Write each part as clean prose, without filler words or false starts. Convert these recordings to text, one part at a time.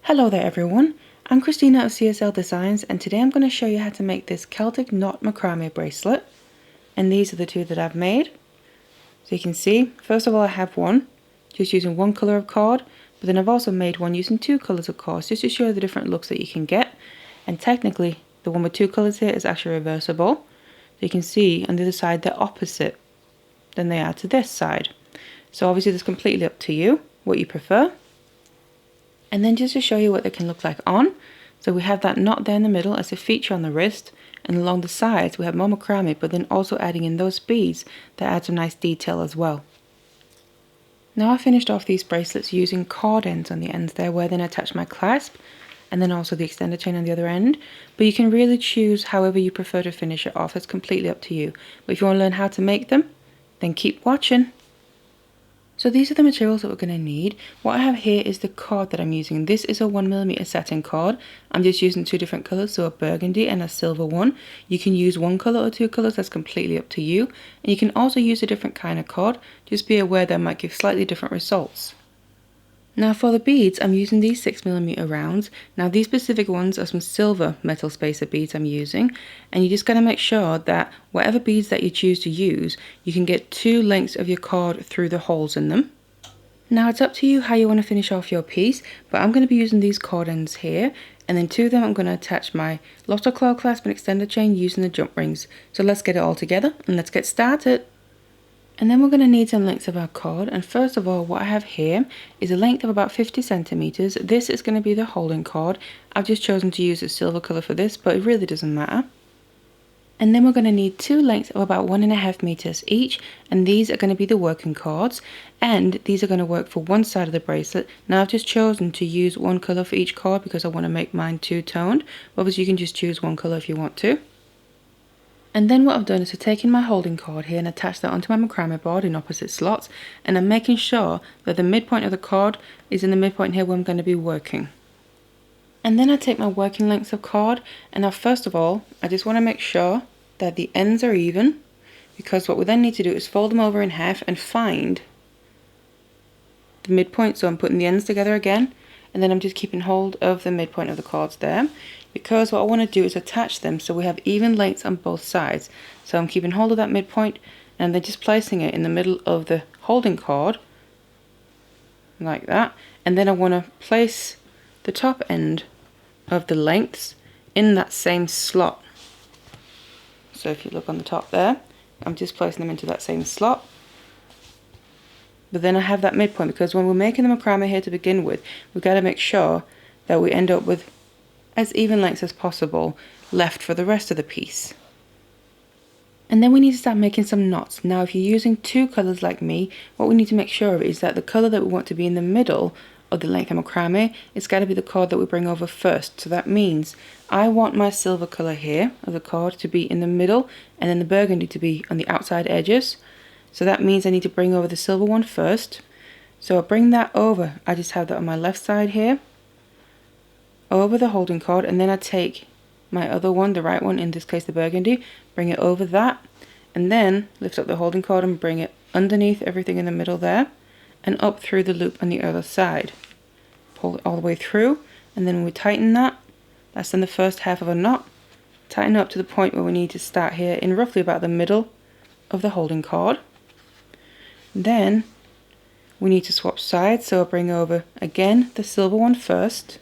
Hello there everyone, I'm Christina of CSLdesigns and today I'm going to show you how to make this Celtic knot macrame bracelet, and these are the two that I've made. So you can see, first of all I have one just using one colour of cord, but then I've also made one using two colours of cord just to show you the different looks that you can get. And technically the one with two colours here is actually reversible, so you can see on the other side they're opposite than they are to this side. So obviously it's completely up to you what you prefer. And then just to show you what they can look like on, so we have that knot there in the middle as a feature on the wrist, and along the sides we have more macrame, but then also adding in those beads that add some nice detail as well. Now I finished off these bracelets using cord ends on the ends there, where then I attach my clasp and then also the extender chain on the other end, but you can really choose however you prefer to finish it off. It's completely up to you, but if you want to learn how to make them, then keep watching. So these are the materials that we're going to need. What I have here is the cord that I'm using. This is a 1mm satin cord. I'm just using two different colours, so a burgundy and a silver one. You can use one colour or two colours, that's completely up to you. And you can also use a different kind of cord. Just be aware that might give slightly different results. Now for the beads, I'm using these 6mm rounds. Now these specific ones are some silver metal spacer beads I'm using, and you just got to make sure that whatever beads that you choose to use, you can get two lengths of your cord through the holes in them. Now it's up to you how you want to finish off your piece, but I'm going to be using these cord ends here, and then to them I'm going to attach my lotto claw clasp and extender chain using the jump rings. So let's get it all together and let's get started. And then we're going to need some lengths of our cord, and first of all what I have here is a length of about 50 centimeters. This is going to be the holding cord. I've just chosen to use a silver colour for this, but it really doesn't matter. And then we're going to need two lengths of about 1.5 meters each, and these are going to be the working cords, and these are going to work for one side of the bracelet. Now I've just chosen to use one colour for each cord because I want to make mine two-toned. Obviously you can just choose one colour if you want to. And then what I've done is I've taken my holding cord here and attached that onto my macrame board in opposite slots, and I'm making sure that the midpoint of the cord is in the midpoint here where I'm going to be working. And then I take my working lengths of cord, and now first of all I just want to make sure that the ends are even, because what we then need to do is fold them over in half and find the midpoint. So I'm putting the ends together again, and then I'm just keeping hold of the midpoint of the cords there, because what I want to do is attach them so we have even lengths on both sides. So I'm keeping hold of that midpoint and then just placing it in the middle of the holding cord like that, and then I want to place the top end of the lengths in that same slot. So if you look on the top there, I'm just placing them into that same slot. But then I have that midpoint, because when we're making the macrame here to begin with, we've got to make sure that we end up with as even lengths as possible left for the rest of the piece. And then we need to start making some knots. Now if you're using two colours like me, what we need to make sure of is that the colour that we want to be in the middle of the length of macrame, it's got to be the cord that we bring over first. So that means I want my silver colour here of the cord to be in the middle, and then the burgundy to be on the outside edges. So that means I need to bring over the silver one first. So I bring that over, I just have that on my left side here, over the holding cord, and then I take my other one, the right one, in this case the burgundy, bring it over that, and then lift up the holding cord and bring it underneath everything in the middle there, and up through the loop on the other side. Pull it all the way through, and then we tighten that. That's then the first half of a knot. Tighten up to the point where we need to start here in roughly about the middle of the holding cord. Then we need to swap sides, so I'll bring over again the silver one first,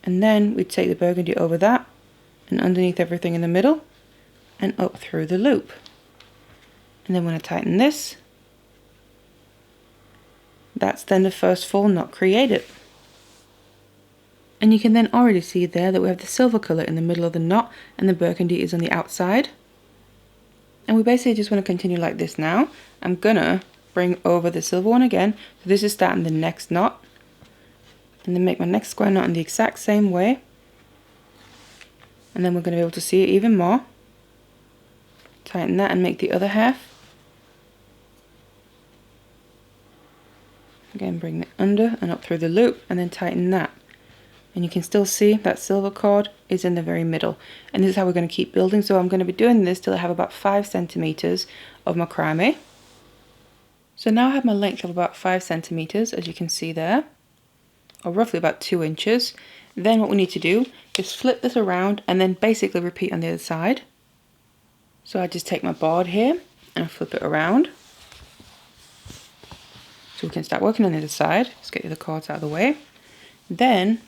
and then we take the burgundy over that and underneath everything in the middle and up through the loop. And then when I tighten this, that's then the first full knot created. And you can then already see there that we have the silver colour in the middle of the knot and the burgundy is on the outside. And we basically just want to continue like this now. I'm gonna bring over the silver one again, so this is starting the next knot, and then make my next square knot in the exact same way, and then we're going to be able to see it even more. Tighten that and make the other half. Again, bring it under and up through the loop, and then tighten that. And you can still see that silver cord is in the very middle, and this is how we're going to keep building. So I'm going to be doing this till I have about 5 centimeters of macrame. So now I have my length of about 5 centimeters, as you can see there. or roughly about 2 inches. Then what we need to do is flip this around and then basically repeat on the other side. So I just take my board here and I flip it around. So we can start working on the other side. Let's get the other cords out of the way. Then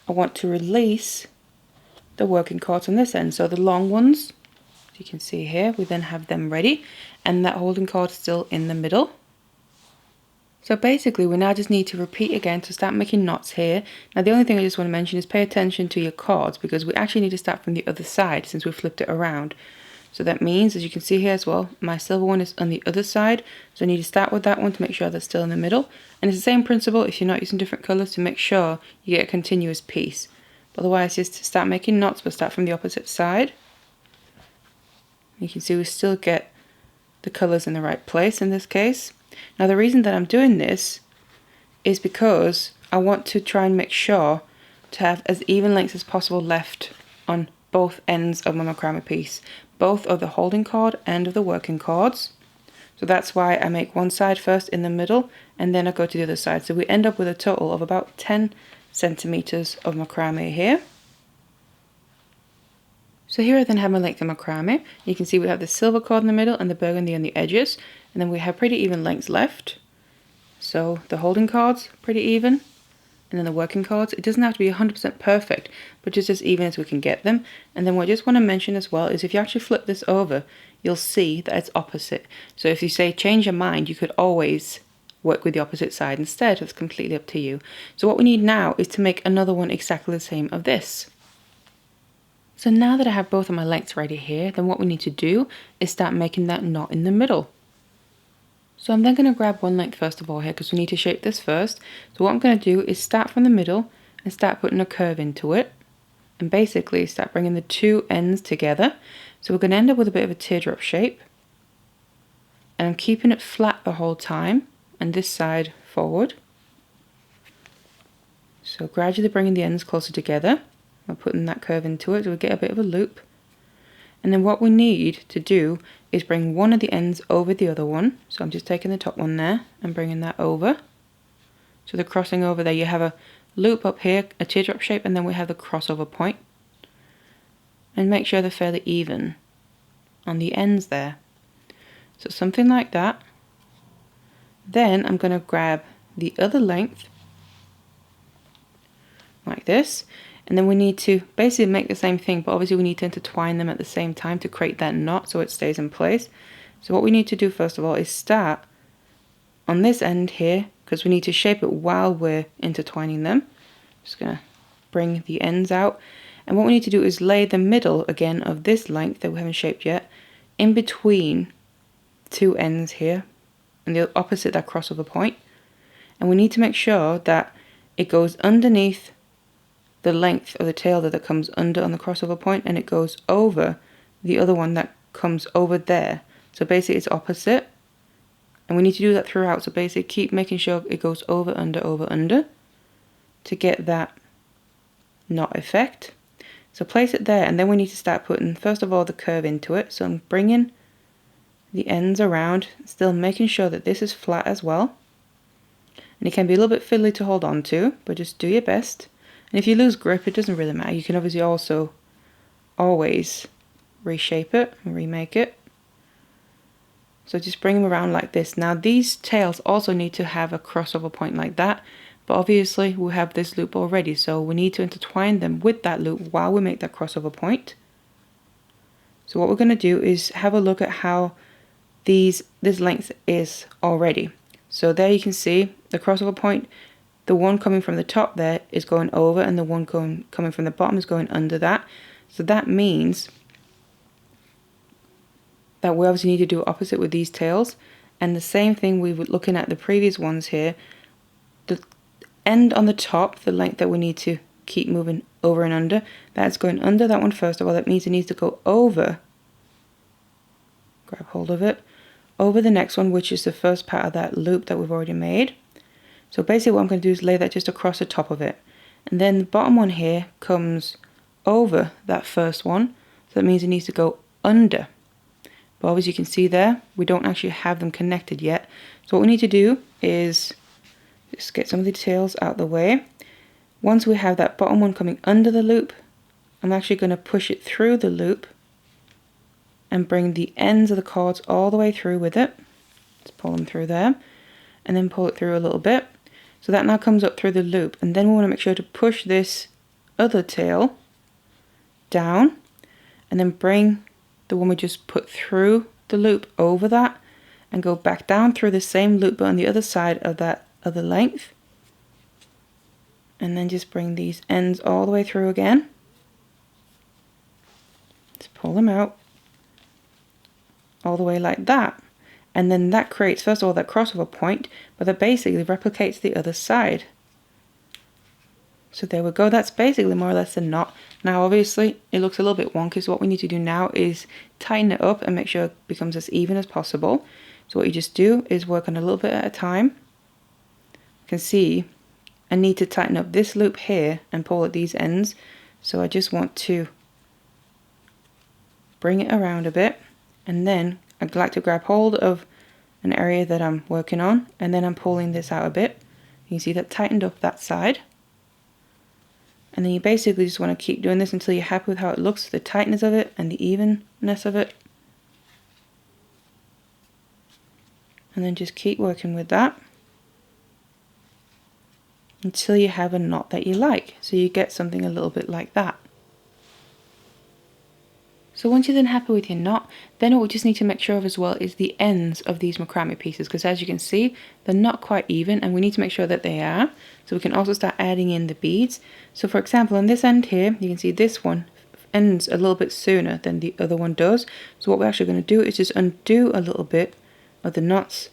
I want to release the working cords on this end. So the long ones, as you can see here, we then have them ready. And that holding cord is still in the middle. So basically we now just need to repeat again to start making knots here. Now the only thing I just want to mention is pay attention to your cords, because we actually need to start from the other side since we flipped it around. So that means, as you can see here as well, my silver one is on the other side. So I need to start with that one to make sure that's still in the middle. And it's the same principle if you're not using different colours, to make sure you get a continuous piece. Otherwise, just to start making knots, we'll start from the opposite side. You can see we still get the colours in the right place in this case. Now the reason that I'm doing this is because I want to try and make sure to have as even lengths as possible left on both ends of my macrame piece, both of the holding cord and of the working cords. So that's why I make one side first in the middle and then I go to the other side. So we end up with a total of about 10 centimeters of macrame here. So here I then have my length of macrame. You can see we have the silver cord in the middle and the burgundy on the edges, and then we have pretty even lengths left. So the holding cords, pretty even. And then the working cords, it doesn't have to be 100% perfect, but just as even as we can get them. And then what I just want to mention as well is if you actually flip this over, you'll see that it's opposite. So if you say change your mind, you could always work with the opposite side instead. It's completely up to you. So what we need now is to make another one exactly the same of this. So now that I have both of my lengths ready here, then what we need to do is start making that knot in the middle. So I'm then going to grab one length first of all here, because we need to shape this first. So what I'm going to do is start from the middle and start putting a curve into it. And basically start bringing the two ends together. So we're going to end up with a bit of a teardrop shape. And I'm keeping it flat the whole time, and this side forward. So gradually bringing the ends closer together. I'm putting that curve into it so we get a bit of a loop. And then what we need to do is bring one of the ends over the other one. So I'm just taking the top one there and bringing that over. So the crossing over there, you have a loop up here, a teardrop shape, and then we have the crossover point. And make sure they're fairly even on the ends there. So something like that. Then I'm going to grab the other length like this. And then we need to basically make the same thing, but obviously we need to intertwine them at the same time to create that knot so it stays in place. So what we need to do first of all is start on this end here, because we need to shape it while we're intertwining them. Just going to bring the ends out. And what we need to do is lay the middle again of this length that we haven't shaped yet in between two ends here and the opposite that crossover point. And we need to make sure that it goes underneath the length of the tail that comes under on the crossover point, and it goes over the other one that comes over there. So basically it's opposite, and we need to do that throughout. So basically keep making sure it goes over under to get that knot effect. So place it there, and then we need to start putting first of all the curve into it. So I'm bringing the ends around, still making sure that this is flat as well, and it can be a little bit fiddly to hold on to, but just do your best. And if you lose grip, it doesn't really matter. You can obviously also always reshape it and remake it. So just bring them around like this. Now these tails also need to have a crossover point like that, but obviously we have this loop already, so we need to intertwine them with that loop while we make that crossover point. So what we're going to do is have a look at how this length is already. So there you can see the crossover point. The one coming from the top there is going over, and the one coming from the bottom is going under that. So that means that we obviously need to do opposite with these tails. And the same thing we were looking at the previous ones here. The end on the top, the length that we need to keep moving over and under, that's going under that one first of all. That means it needs to go over, grab hold of it, over the next one, which is the first part of that loop that we've already made. So basically what I'm going to do is lay that just across the top of it. And then the bottom one here comes over that first one. So that means it needs to go under. But obviously you can see there, we don't actually have them connected yet. So what we need to do is Just get some of the tails out the way. Once we have that bottom one coming under the loop, I'm actually going to push it through the loop and bring the ends of the cords all the way through with it. Just pull them through there and then pull it through a little bit. So that now comes up through the loop, and then we want to make sure to push this other tail down and then bring the one we just put through the loop over that and go back down through the same loop but on the other side of that other length, and then just bring these ends all the way through again. Just pull them out all the way like that, and then that creates first of all that crossover point, but that basically replicates the other side. So there we go, that's basically more or less a knot. Now obviously it looks a little bit wonky, so what we need to do now is tighten it up and make sure it becomes as even as possible. So what you just do is work on a little bit at a time. You can see I need to tighten up this loop here and pull at these ends, so I just want to bring it around a bit, and then I'd like to grab hold of an area that I'm working on, and then I'm pulling this out a bit. You can see that tightened up that side. And then you basically just want to keep doing this until you're happy with how it looks, the tightness of it and the evenness of it. And then just keep working with that until you have a knot that you like. So you get something a little bit like that. So once you're then happy with your knot, then what we just need to make sure of as well is the ends of these macrame pieces, because as you can see, they're not quite even and we need to make sure that they are. So we can also start adding in the beads. So for example, on this end here, you can see this one ends a little bit sooner than the other one does. So what we're actually going to do is just undo a little bit of the knots.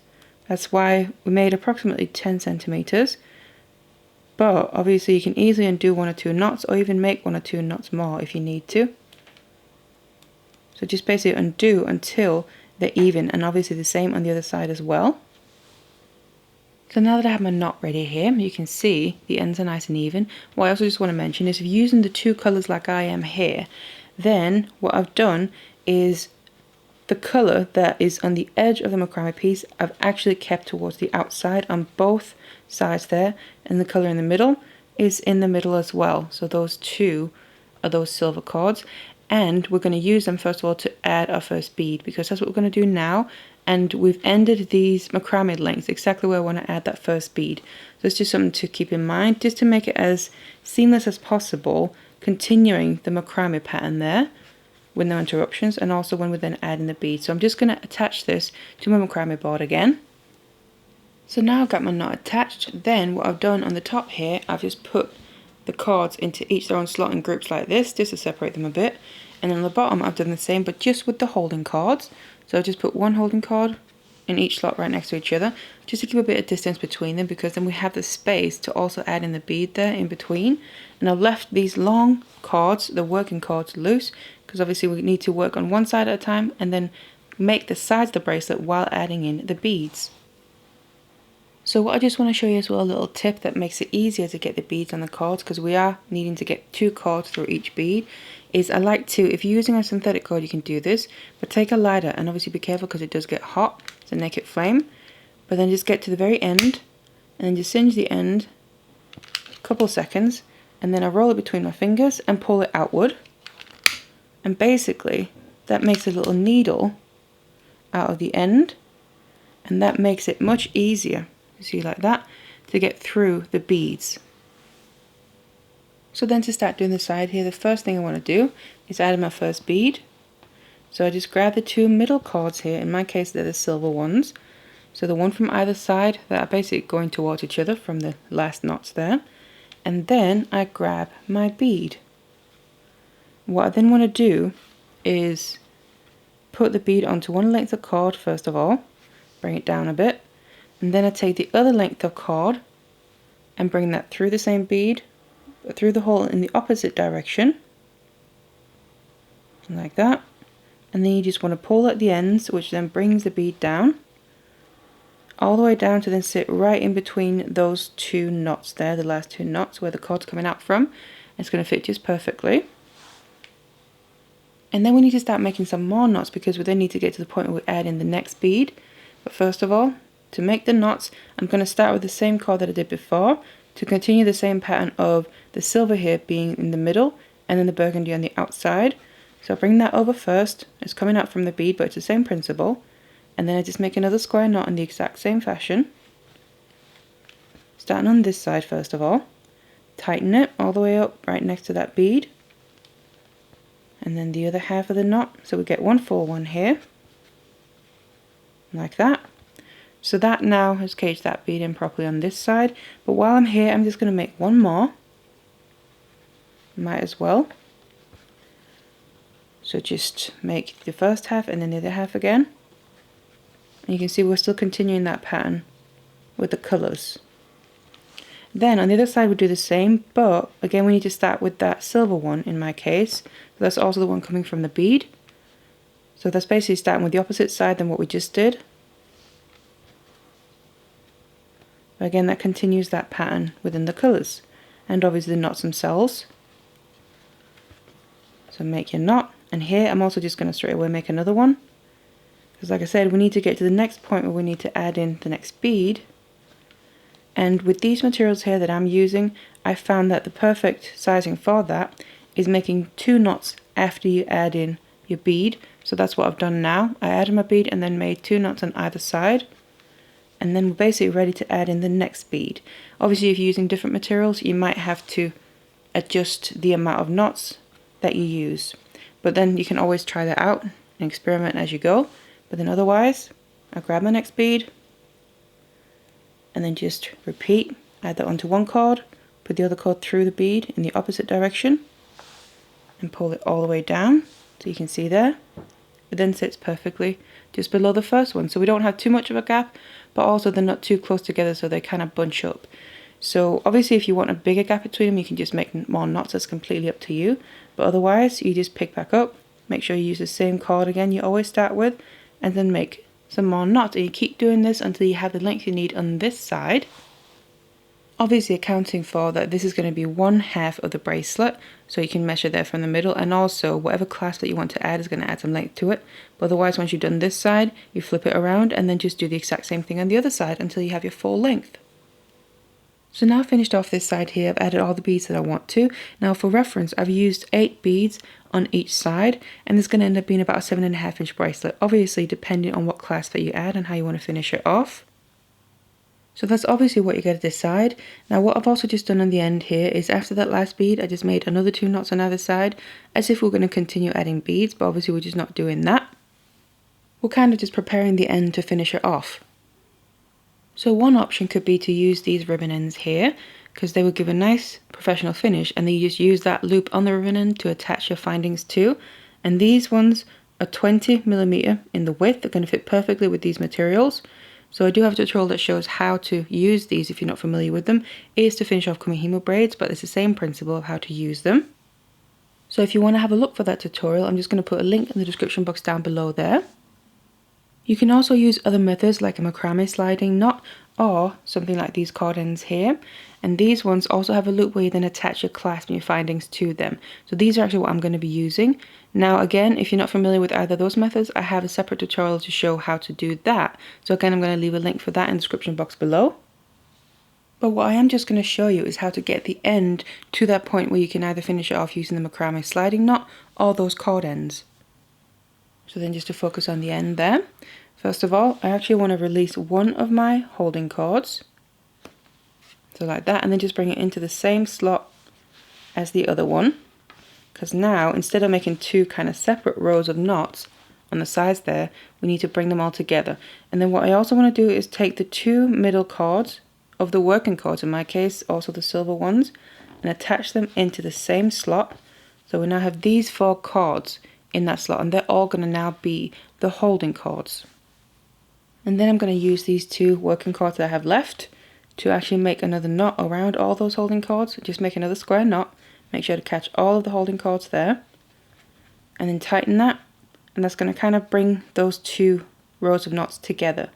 That's why we made approximately 10 centimeters. But obviously you can easily undo 1 or 2 knots, or even make 1 or 2 knots more if you need to. So just basically undo until they're even, and obviously the same on the other side as well. So now that I have my knot ready here, you can see the ends are nice and even. What I also just want to mention is if you're using the 2 colours like I am here, then what I've done is the colour that is on the edge of the macrame piece I've actually kept towards the outside on both sides there, and the colour in the middle is in the middle as well. So those 2 are those silver cords. And we're going to use them first of all to add our first bead, because that's what we're going to do now. And we've ended these macrame lengths exactly where I want to add that first bead. So it's just something to keep in mind, just to make it as seamless as possible, continuing the macrame pattern there with no interruptions, and also when we're then adding the bead. So I'm just going to attach this to my macrame board again. So now I've got my knot attached. Then what I've done on the top here, I've just put the cords into each their own slot in groups like this, just to separate them a bit. And on the bottom I've done the same, but just with the holding cords. So I've just put one holding cord in each slot right next to each other, just to keep a bit of distance between them, because then we have the space to also add in the bead there in between. And I've left these long cords, the working cords, loose, because obviously we need to work on one side at a time and then make the sides of the bracelet while adding in the beads. So what I just want to show you as well, a little tip that makes it easier to get the beads on the cords, because we are needing to get 2 cords through each bead, is I like to, if you're using a synthetic cord you can do this, but take a lighter and obviously be careful because it does get hot, it's a naked flame, but then just get to the very end and then just singe the end a couple seconds, and then I roll it between my fingers and pull it outward, and basically that makes a little needle out of the end, and that makes it much easier, you see, like that, to get through the beads. So then to start doing the side here, the first thing I want to do is add my first bead. So I just grab the 2 middle cords here, in my case they're the silver ones, so the one from either side that are basically going towards each other from the last knots there, and then I grab my bead. What I then want to do is put the bead onto one length of cord first of all, bring it down a bit, and then I take the other length of cord and bring that through the same bead, through the hole in the opposite direction, like that, and then you just want to pull at the ends, which then brings the bead down all the way down to then sit right in between those 2 knots there, the last 2 knots where the cord's coming out from. It's going to fit just perfectly. And then we need to start making some more knots, because we then need to get to the point where we add in the next bead. But first of all, to make the knots, I'm going to start with the same cord that I did before to continue the same pattern of the silver here being in the middle and then the burgundy on the outside. So I'll bring that over first. It's coming out from the bead, but it's the same principle. And then I just make another square knot in the exact same fashion. Starting on this side first of all. Tighten it all the way up right next to that bead. And then the other half of the knot. So we get one full one here. Like that. So that now has caged that bead in properly on this side. But while I'm here, I'm just going to make one more. Might as well. So just make the first half and then the other half again. And you can see we're still continuing that pattern with the colours. Then on the other side we'll do the same, but again we need to start with that silver one in my case. So that's also the one coming from the bead. So that's basically starting with the opposite side than what we just did. But again, that continues that pattern within the colours and obviously the knots themselves. So make your knot, and here I'm also just going to straight away make another one. Because like I said, we need to get to the next point where we need to add in the next bead. And with these materials here that I'm using, I found that the perfect sizing for that is making 2 knots after you add in your bead. So that's what I've done now. I added my bead and then made 2 knots on either side. And then we're basically ready to add in the next bead. Obviously if you're using different materials, you might have to adjust the amount of knots that you use. But then you can always try that out and experiment as you go. But then otherwise, I grab my next bead, and then just repeat, add that onto one cord, put the other cord through the bead in the opposite direction, and pull it all the way down, so you can see there. It then sits perfectly just below the first one, so we don't have too much of a gap, but also they're not too close together, so they kind of bunch up. So obviously if you want a bigger gap between them, you can just make more knots, that's completely up to you. But otherwise, you just pick back up, make sure you use the same cord again you always start with, and then make some more knots, and you keep doing this until you have the length you need on this side. Obviously accounting for that this is going to be 1/2 of the bracelet, so you can measure there from the middle, and also whatever clasp that you want to add is going to add some length to it. But otherwise, once you've done this side, you flip it around and then just do the exact same thing on the other side until you have your full length. So now I've finished off this side here, I've added all the beads that I want to. Now for reference, I've used 8 beads on each side, and it's going to end up being about a 7.5 inch bracelet, obviously depending on what clasp that you add and how you want to finish it off. So that's obviously what you got to decide. Now what I've also just done on the end here is after that last bead, I just made another 2 knots on either side, as if we're going to continue adding beads, but obviously we're just not doing that. We're kind of just preparing the end to finish it off. So one option could be to use these ribbon ends here, because they would give a nice professional finish, and then you just use that loop on the ribbon end to attach your findings to. And these ones are 20mm in the width, they're going to fit perfectly with these materials. So I do have a tutorial that shows how to use these if you're not familiar with them. It is to finish off kumihimo braids, but it's the same principle of how to use them. So if you want to have a look for that tutorial, I'm just going to put a link in the description box down below there. You can also use other methods like a macrame sliding knot or something like these cord ends here. And these ones also have a loop where you then attach your clasp and your findings to them. So these are actually what I'm going to be using. Now again, if you're not familiar with either of those methods, I have a separate tutorial to show how to do that. So again, I'm going to leave a link for that in the description box below. But what I am just going to show you is how to get the end to that point where you can either finish it off using the macrame sliding knot or those cord ends. So then just to focus on the end there. First of all, I actually want to release one of my holding cords. So like that, and then just bring it into the same slot as the other one. Because now, instead of making 2 kind of separate rows of knots on the sides there, we need to bring them all together. And then what I also want to do is take the 2 middle cords of the working cords, in my case, also the silver ones, and attach them into the same slot. So we now have these 4 cords in that slot, and they're all going to now be the holding cords. And then I'm going to use these 2 working cords that I have left to actually make another knot around all those holding cords. Just make another square knot, make sure to catch all of the holding cords there, and then tighten that, and that's going to kind of bring those 2 rows of knots together.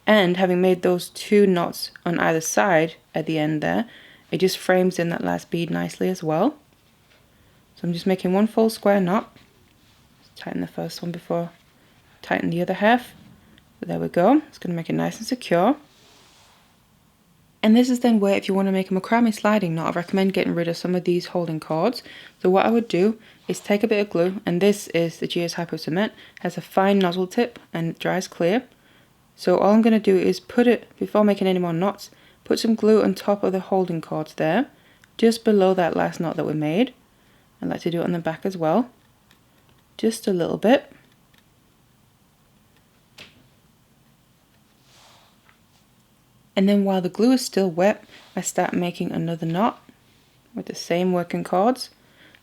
And having made those 2 knots on either side at the end there, it just frames in that last bead nicely as well. So I'm just making one full square knot. Tighten the first one before tighten the other half. So there we go. It's going to make it nice and secure. And this is then where if you want to make a macrame sliding knot, I recommend getting rid of some of these holding cords. So what I would do is take a bit of glue, and this is the GS Hypo Cement, has a fine nozzle tip and it dries clear. So all I'm going to do is put it, before making any more knots, put some glue on top of the holding cords there, just below that last knot that we made. I like to do it on the back as well, just a little bit. And then while the glue is still wet, I start making another knot with the same working cords.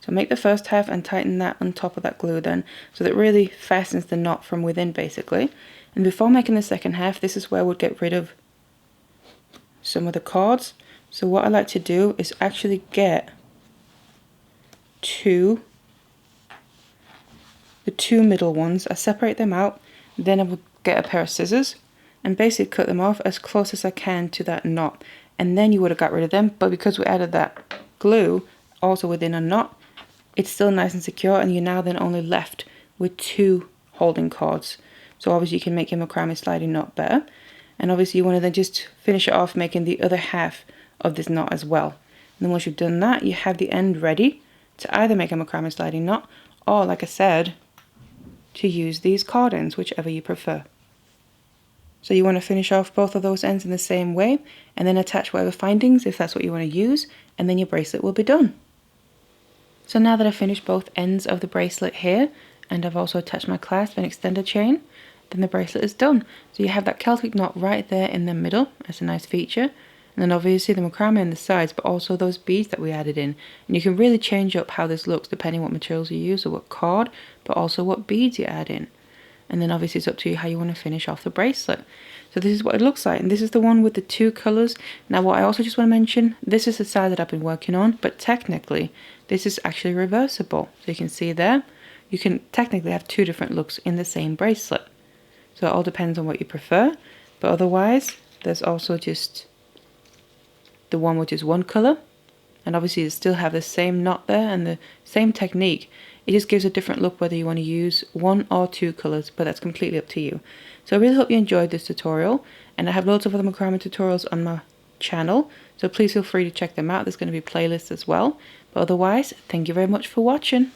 So make the first half and tighten that on top of that glue then, so that it really fastens the knot from within basically. And before making the second half, this is where I would get rid of some of the cords. So what I like to do is actually get the two middle ones. I separate them out, then I would get a pair of scissors and basically cut them off as close as I can to that knot. And then you would have got rid of them, but because we added that glue also within a knot, it's still nice and secure, and you're now then only left with two holding cords. So obviously you can make your macrame sliding knot better. And obviously you want to then just finish it off making the other half of this knot as well. And then once you've done that, you have the end ready to either make a macrame sliding knot, or like I said, to use these cord ends, whichever you prefer. So you want to finish off both of those ends in the same way, and then attach whatever findings if that's what you want to use, and then your bracelet will be done. So now that I've finished both ends of the bracelet here, and I've also attached my clasp and extender chain, then the bracelet is done. So you have that Celtic knot right there in the middle as a nice feature, and then obviously the macrame on the sides, but also those beads that we added in. And you can really change up how this looks depending what materials you use or what cord, but also what beads you add in. And then obviously it's up to you how you want to finish off the bracelet. So this is what it looks like, and this is the one with the two colours. Now what I also just want to mention, this is the side that I've been working on, but technically this is actually reversible. So you can see there, you can technically have two different looks in the same bracelet. So it all depends on what you prefer, but otherwise there's also just the one which is one colour, and obviously you still have the same knot there and the same technique. It just gives a different look whether you want to use one or two colours, but that's completely up to you. So I really hope you enjoyed this tutorial, and I have loads of other macrame tutorials on my channel, so please feel free to check them out. There's going to be playlists as well. But otherwise, thank you very much for watching.